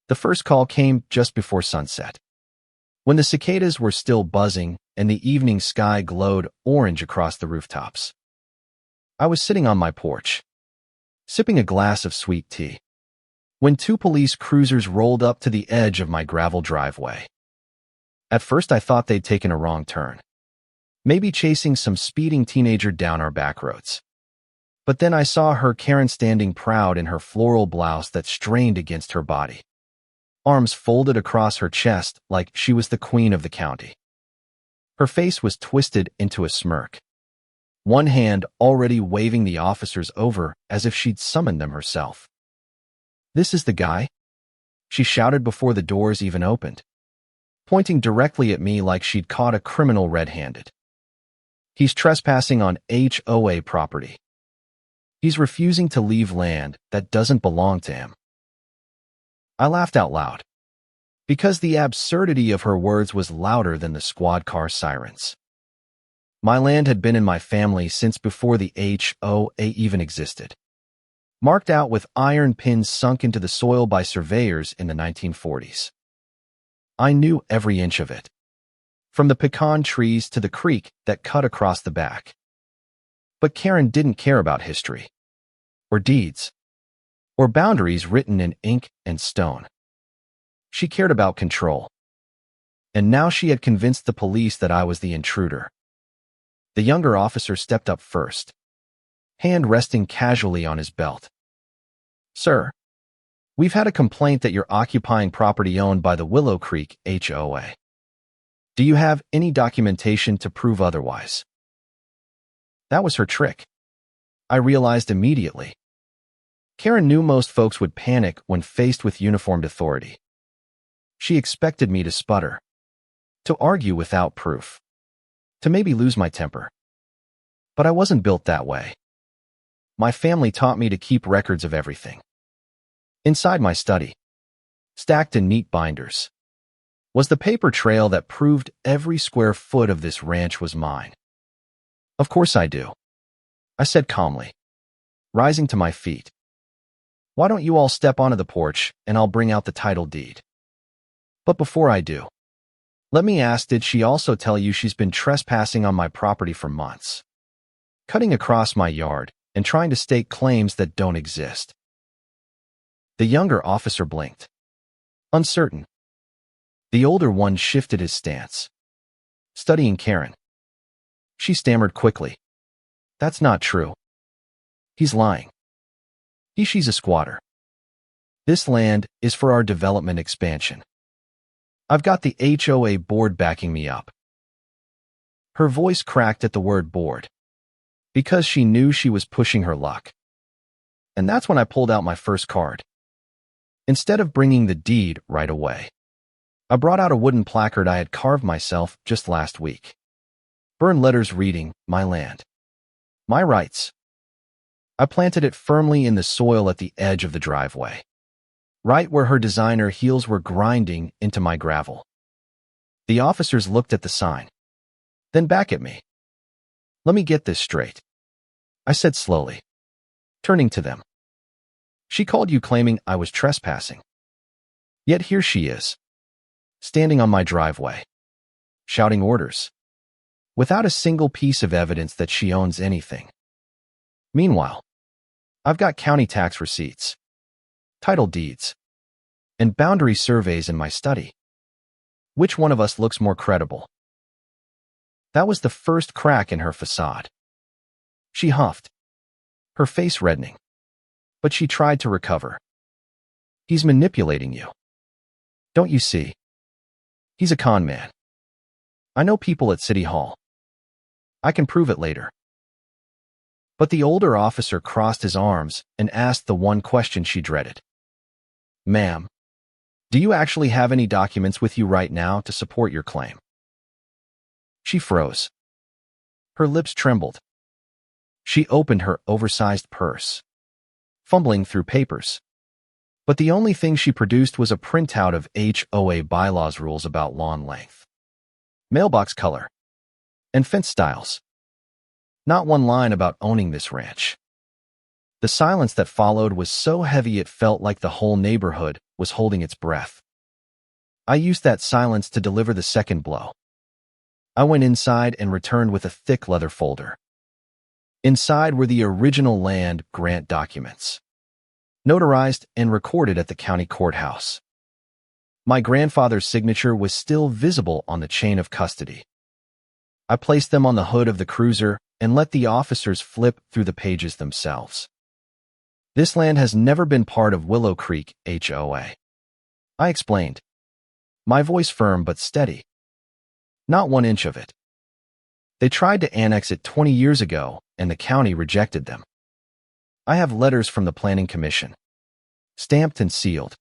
The first call came just before sunset, when the cicadas were still buzzing and the evening sky glowed orange across the rooftops. I was sitting on my porch, sipping a glass of sweet tea, when two police cruisers rolled up to the edge of my gravel driveway. At first I thought they'd taken a wrong turn, maybe chasing some speeding teenager down our back roads. But then I saw her Karen standing proud in her floral blouse that strained against her body, arms folded across her chest like she was the queen of the county. Her face was twisted into a smirk, one hand already waving the officers over as if she'd summoned them herself. "This is the guy?" she shouted before the doors even opened, pointing directly at me like she'd caught a criminal red-handed. "He's trespassing on HOA property. He's refusing to leave land that doesn't belong to him." I laughed out loud, because the absurdity of her words was louder than the squad car sirens. My land had been in my family since before the HOA even existed, marked out with iron pins sunk into the soil by surveyors in the 1940s. I knew every inch of it, from the pecan trees to the creek that cut across the back. But Karen didn't care about history, or deeds, or boundaries written in ink and stone. She cared about control, and now she had convinced the police that I was the intruder. The younger officer stepped up first, hand resting casually on his belt. "Sir, we've had a complaint that you're occupying property owned by the Willow Creek HOA. Do you have any documentation to prove otherwise?" That was her trick, I realized immediately. Karen knew most folks would panic when faced with uniformed authority. She expected me to sputter, to argue without proof, to maybe lose my temper. But I wasn't built that way. My family taught me to keep records of everything. Inside my study, stacked in neat binders, was the paper trail that proved every square foot of this ranch was mine. "Of course I do," I said calmly, rising to my feet. "Why don't you all step onto the porch and I'll bring out the title deed? But before I do, let me ask, did she also tell you she's been trespassing on my property for months, cutting across my yard and trying to stake claims that don't exist?" The younger officer blinked, uncertain. The older one shifted his stance, studying Karen. She stammered quickly, "That's not true. He's lying. She's a squatter. This land is for our development expansion. I've got the HOA board backing me up." Her voice cracked at the word board, because she knew she was pushing her luck. And that's when I pulled out my first card. Instead of bringing the deed right away, I brought out a wooden placard I had carved myself just last week. Burned letters reading, "My land. My rights." I planted it firmly in the soil at the edge of the driveway, right where her designer heels were grinding into my gravel. The officers looked at the sign, then back at me. "Let me get this straight," I said slowly, turning to them. "She called you claiming I was trespassing. Yet here she is, standing on my driveway, shouting orders, without a single piece of evidence that she owns anything. Meanwhile, I've got county tax receipts, title deeds, and boundary surveys in my study. Which one of us looks more credible?" That was the first crack in her facade. She huffed, her face reddening, but she tried to recover. "He's manipulating you. Don't you see? He's a con man. I know people at City Hall. I can prove it later." But the older officer crossed his arms and asked the one question she dreaded. "Ma'am, do you actually have any documents with you right now to support your claim?" She froze. Her lips trembled. She opened her oversized purse, fumbling through papers. But the only thing she produced was a printout of HOA bylaws rules about lawn length, mailbox color, and fence styles. Not one line about owning this ranch. The silence that followed was so heavy it felt like the whole neighborhood was holding its breath. I used that silence to deliver the second blow. I went inside and returned with a thick leather folder. Inside were the original land grant documents, notarized and recorded at the county courthouse. My grandfather's signature was still visible on the chain of custody. I placed them on the hood of the cruiser and let the officers flip through the pages themselves. This land has never been part of Willow Creek HOA. I explained, my voice firm but steady. Not 1 inch of it. They tried to annex it 20 years ago, and the county rejected them. I have letters from the Planning Commission, stamped and sealed,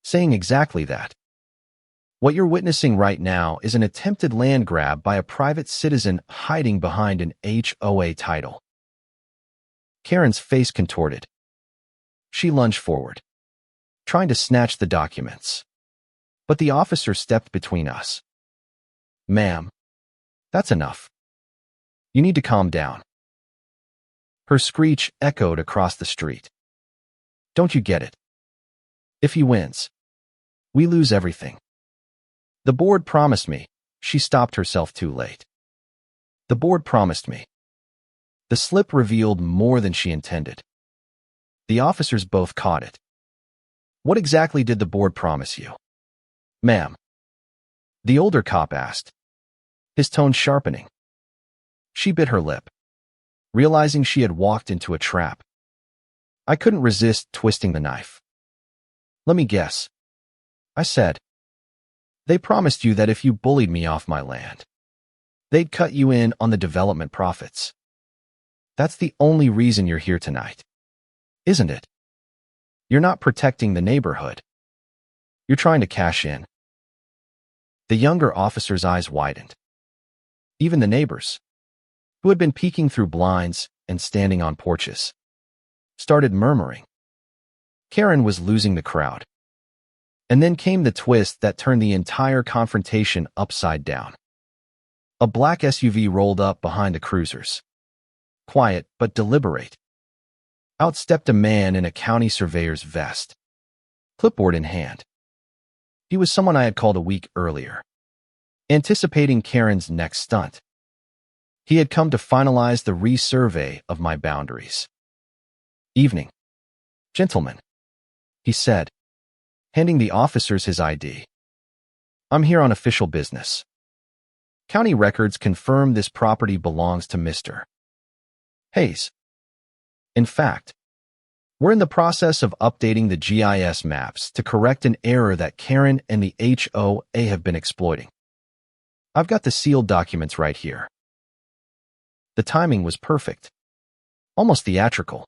saying exactly that. What you're witnessing right now is an attempted land grab by a private citizen hiding behind an HOA title. Karen's face contorted. She lunged forward, trying to snatch the documents. But the officer stepped between us. Ma'am, that's enough. You need to calm down. Her screech echoed across the street. Don't you get it? If he wins, we lose everything. The board promised me. She stopped herself too late. The board promised me. The slip revealed more than she intended. The officers both caught it. What exactly did the board promise you? Ma'am. The older cop asked, his tone sharpening. She bit her lip, realizing she had walked into a trap. I couldn't resist twisting the knife. Let me guess, I said. They promised you that if you bullied me off my land, they'd cut you in on the development profits. That's the only reason you're here tonight, isn't it? You're not protecting the neighborhood. You're trying to cash in. The younger officer's eyes widened. Even the neighbors, who had been peeking through blinds and standing on porches, started murmuring. Karen was losing the crowd. And then came the twist that turned the entire confrontation upside down. A black SUV rolled up behind the cruisers. Quiet but deliberate. Out stepped a man in a county surveyor's vest, clipboard in hand. He was someone I had called a week earlier, anticipating Karen's next stunt. He had come to finalize the resurvey of my boundaries. Evening, gentlemen, he said, handing the officers his ID. I'm here on official business. County records confirm this property belongs to Mr. Hayes. In fact, we're in the process of updating the GIS maps to correct an error that Karen and the HOA have been exploiting. I've got the sealed documents right here. The timing was perfect, almost theatrical.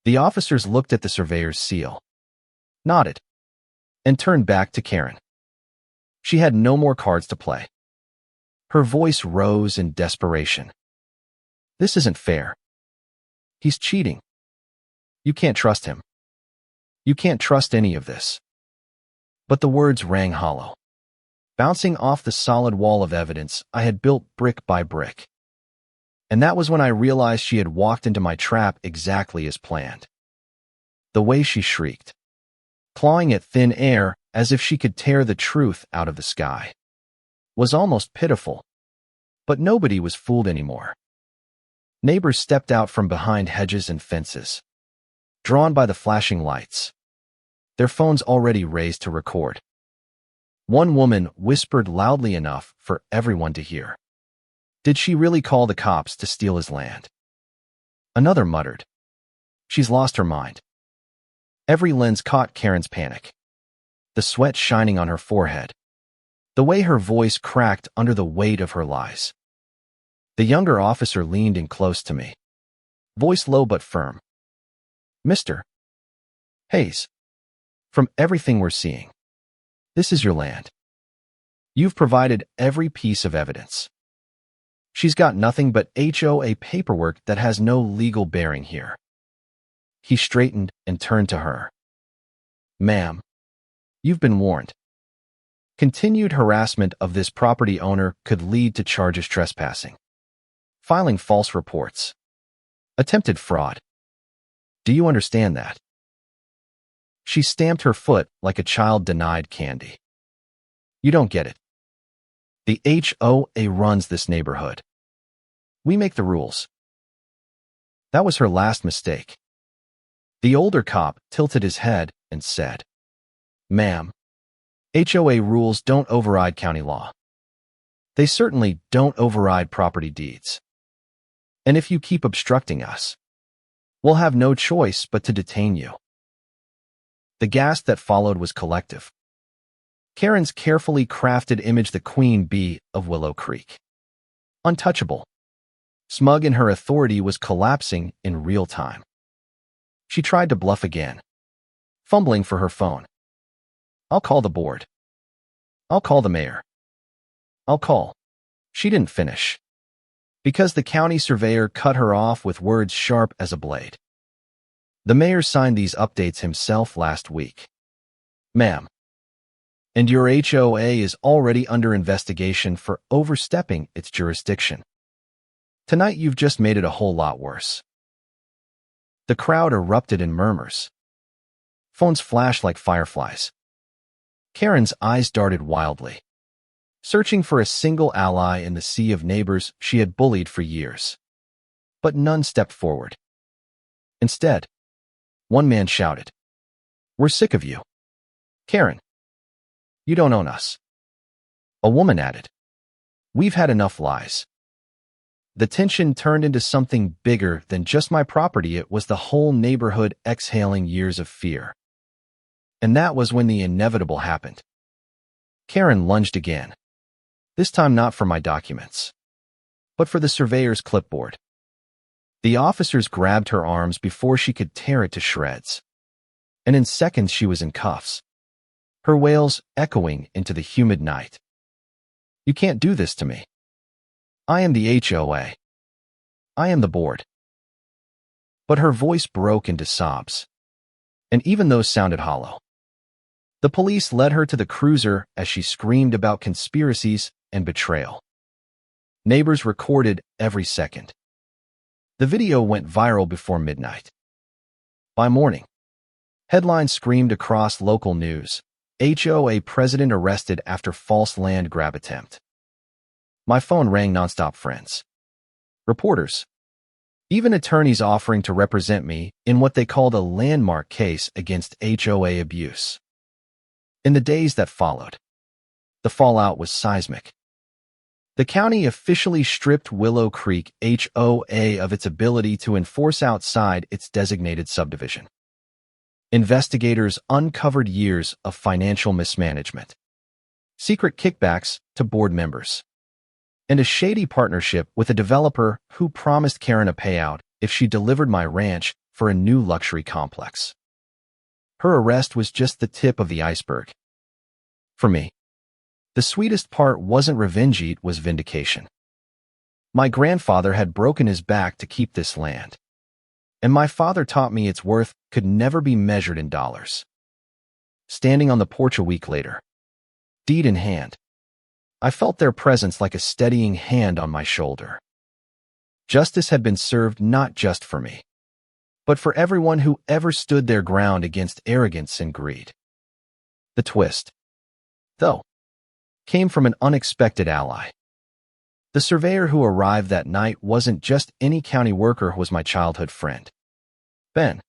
The officers looked at the surveyor's seal, nodded, and turned back to Karen. She had no more cards to play. Her voice rose in desperation. This isn't fair. He's cheating. You can't trust him. You can't trust any of this. But the words rang hollow, bouncing off the solid wall of evidence I had built brick by brick. And that was when I realized she had walked into my trap exactly as planned. The way she shrieked, clawing at thin air as if she could tear the truth out of the sky, was almost pitiful. But nobody was fooled anymore. Neighbors stepped out from behind hedges and fences, drawn by the flashing lights, their phones already raised to record. One woman whispered loudly enough for everyone to hear. Did she really call the cops to steal his land? Another muttered, she's lost her mind. Every lens caught Karen's panic, the sweat shining on her forehead, the way her voice cracked under the weight of her lies. The younger officer leaned in close to me, voice low but firm. Mr. Hayes, from everything we're seeing, this is your land. You've provided every piece of evidence. She's got nothing but HOA paperwork that has no legal bearing here. He straightened and turned to her. Ma'am, you've been warned. Continued harassment of this property owner could lead to charges trespassing, filing false reports, attempted fraud. Do you understand that? She stamped her foot like a child denied candy. You don't get it. The HOA runs this neighborhood. We make the rules. That was her last mistake. The older cop tilted his head and said, Ma'am, HOA rules don't override county law. They certainly don't override property deeds. And if you keep obstructing us, we'll have no choice but to detain you. The gasp that followed was collective. Karen's carefully crafted image the queen bee of Willow Creek. Untouchable. Smug in her authority was collapsing in real time. She tried to bluff again, fumbling for her phone. I'll call the board. I'll call the mayor. I'll call. She didn't finish, because the county surveyor cut her off with words sharp as a blade. The mayor signed these updates himself last week. Ma'am, and your HOA is already under investigation for overstepping its jurisdiction. Tonight you've just made it a whole lot worse. The crowd erupted in murmurs. Phones flashed like fireflies. Karen's eyes darted wildly, searching for a single ally in the sea of neighbors she had bullied for years. But none stepped forward. Instead, one man shouted, We're sick of you. Karen, you don't own us. A woman added, We've had enough lies. The tension turned into something bigger than just my property. It was the whole neighborhood exhaling years of fear. And that was when the inevitable happened. Karen lunged again, this time not for my documents, but for the surveyor's clipboard. The officers grabbed her arms before she could tear it to shreds, and in seconds she was in cuffs, her wails echoing into the humid night. You can't do this to me. I am the HOA. I am the board. But her voice broke into sobs, and even those sounded hollow. The police led her to the cruiser as she screamed about conspiracies and betrayal. Neighbors recorded every second. The video went viral before midnight. By morning, headlines screamed across local news, HOA president arrested after false land grab attempt. My phone rang nonstop, friends. Reporters. Even attorneys offering to represent me in what they called a landmark case against HOA abuse. In the days that followed, the fallout was seismic. The county officially stripped Willow Creek HOA of its ability to enforce outside its designated subdivision. Investigators uncovered years of financial mismanagement, secret kickbacks to board members, and a shady partnership with a developer who promised Karen a payout if she delivered my ranch for a new luxury complex. Her arrest was just the tip of the iceberg. For me, the sweetest part wasn't revenge, it was vindication. My grandfather had broken his back to keep this land, and my father taught me its worth could never be measured in dollars. Standing on the porch a week later, deed in hand, I felt their presence like a steadying hand on my shoulder. Justice had been served not just for me, but for everyone who ever stood their ground against arrogance and greed. The twist, though, came from an unexpected ally. The surveyor who arrived that night wasn't just any county worker, was my childhood friend, Ben,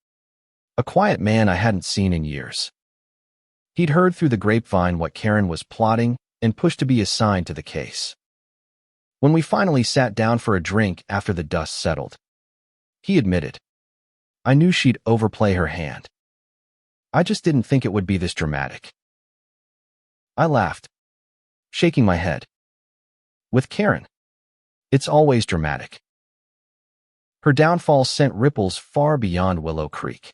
a quiet man I hadn't seen in years. He'd heard through the grapevine what Karen was plotting and pushed to be assigned to the case. When we finally sat down for a drink after the dust settled, he admitted, I knew she'd overplay her hand. I just didn't think it would be this dramatic. I laughed, shaking my head. With Karen, it's always dramatic. Her downfall sent ripples far beyond Willow Creek.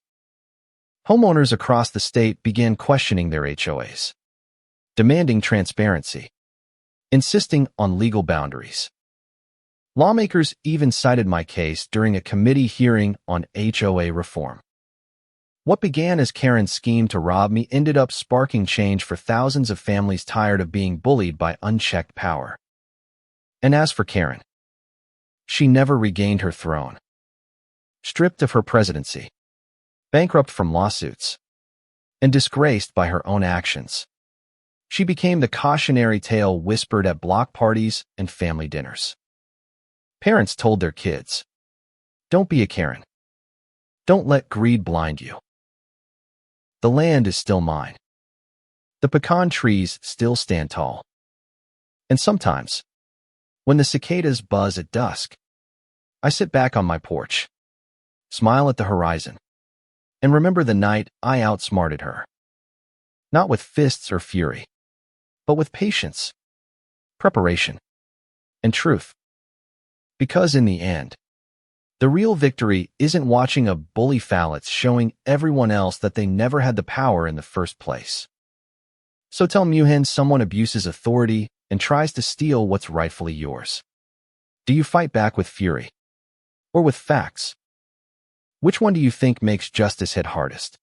Homeowners across the state began questioning their HOAs, demanding transparency, insisting on legal boundaries. Lawmakers even cited my case during a committee hearing on HOA reform. What began as Karen's scheme to rob me ended up sparking change for thousands of families tired of being bullied by unchecked power. And as for Karen, she never regained her throne. Stripped of her presidency, bankrupt from lawsuits, and disgraced by her own actions. She became the cautionary tale whispered at block parties and family dinners. Parents told their kids, "Don't be a Karen. Don't let greed blind you. The land is still mine. The pecan trees still stand tall." And sometimes, when the cicadas buzz at dusk, I sit back on my porch, smile at the horizon, and remember the night I outsmarted her. Not with fists or fury, but with patience, preparation, and truth. Because in the end, the real victory isn't watching a bully phallus showing everyone else that they never had the power in the first place. So tell Muhin someone abuses authority and tries to steal what's rightfully yours. Do you fight back with fury? Or with facts? Which one do you think makes justice hit hardest?